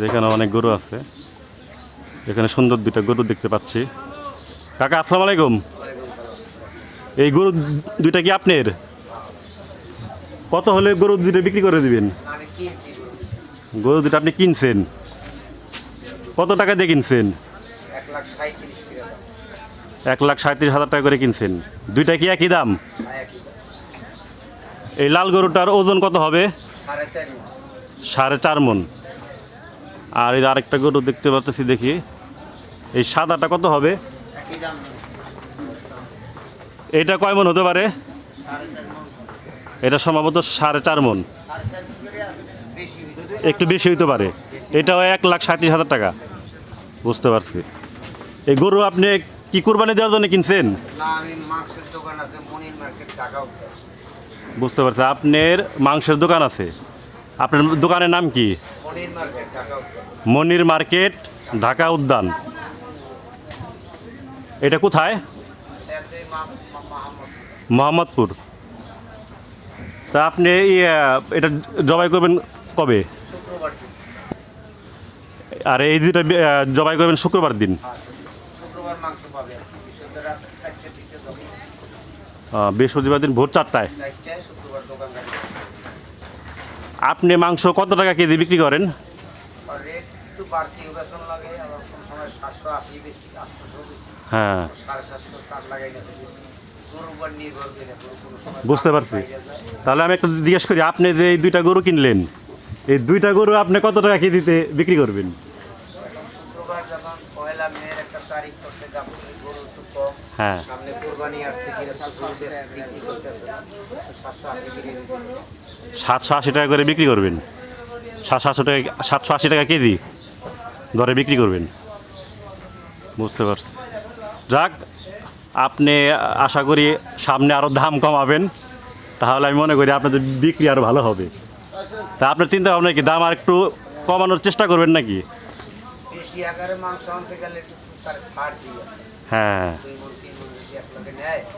এখানে অনেক গরু আছে, এখানে সুন্দর দুইটা গরু দেখতে পাচ্ছি। কাকা আসসালামু আলাইকুম। এই গরু দুইটা কি আপনার? কত হলে গরু দুটো বিক্রি করে দিবেন? গরু দুটো আপনি কিনছেন, কত টাকা দিয়ে কিনছেন? 1,37,000 টাকা করে কিনছেন। দুইটা কি একই দাম? এই লাল গরুটার ওজন কত হবে? 4.5 মণ। আর এই আরেকটা গরু দেখতে পাচ্ছি, দেখি এই সাদাটা কত হবে? এটা কয় মণ হতে পারে? এটা সম্ভবত 4.5 মণ, একটু বেশি হইতে পারে। এটাও 1,37,000 টাকা। বুঝতে পারছি। এই গরু আপনি কি কুরবানি দেওয়ার জন্য কিনছেন? বুঝতে পারছি, আপনার মাংসের দোকান আছে। আপনার দোকানের নাম কি? মনির মার্কেট, ঢাকা উদ্যান। এটা কোথায়? মোহাম্মদপুর। তা আপনি এটা জবাই করবেন কবে? আর এই দুটা জবাই করবেন শুক্রবার দিন। বৃহস্পতিবার দিন ভোর 4টায়। আপনি মাংস কত টাকা কেজি বিক্রি করেন? হ্যাঁ, বুঝতে পারছি। তাহলে আমি একটু জিজ্ঞেস করি, আপনি যে এই দুইটা গরু কিনলেন, এই দুইটা গরু আপনি কত টাকা কেজিতে বিক্রি করবেন? হ্যাঁ, 780 টাকা করে বিক্রি করবেন। 780 টাকা কেজি দরে বিক্রি করবেন। বুঝতে পারছি। যাক, আপনি আশা করি সামনে আরও দাম কমাবেন, তাহলে আমি মনে করি আপনাদের বিক্রি আরও ভালো হবে। তা আপনার চিন্তা ভাবনা কি, দাম আর একটু কমানোর চেষ্টা করবেন নাকি? হ্যাঁ,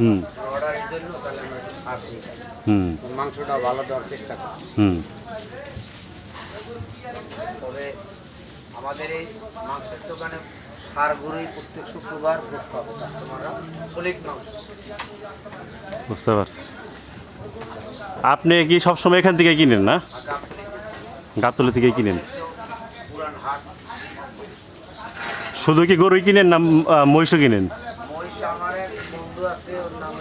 হুম হুম মাংসটা ভালো দেওয়ার চেষ্টা করি। তবে আমাদের এই মাংসের দোকানে সার গরুই প্রত্যেক শুক্রবার সলিড মাংস। বুঝতে পারছি। আপনি কি সবসময় এখান থেকে কিনেন না? গাবতলী থেকে কিনেন? শুধু কি গরুই কিনেন না মহিষও কিনেন? মহিষ আমার এক বন্ধু আছে, ওর নাম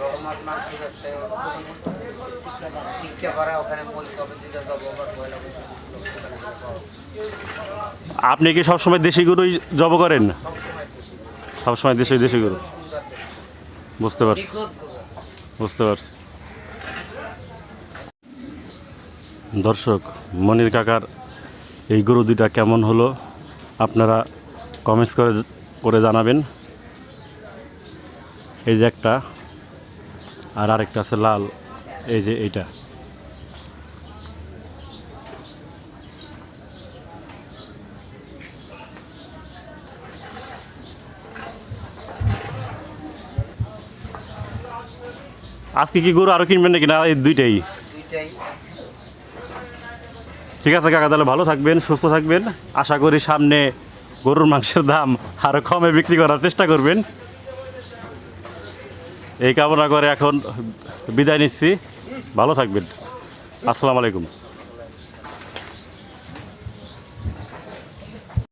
রহমত মাংস ব্যবসায়ী, ওখানে মহিষ হবে দিতে যাবো। আপনি কি সবসময় দেশি গরুই জব করেন? সবসময় দেশি গরু। বুঝতে পারছি, বুঝতে পারছি। দর্শক, মনির কাকার এই গরু দুইটা কেমন হলো আপনারা কমেন্টস করে জানাবেন। এই যে একটা, আর আরেকটা আছে লাল, এই যে এইটা। আজকে কি গরু আরও কিনবেন নাকি, না এই দুইটাই? ঠিক আছে কাকা, তাহলে ভালো থাকবেন, সুস্থ থাকবেন। আশা করি সামনে গরুর মাংসের দাম আরও কমে বিক্রি করার চেষ্টা করবেন, এই কামনা করে এখন বিদায় নিচ্ছি। ভালো থাকবেন। আসসালামু আলাইকুম।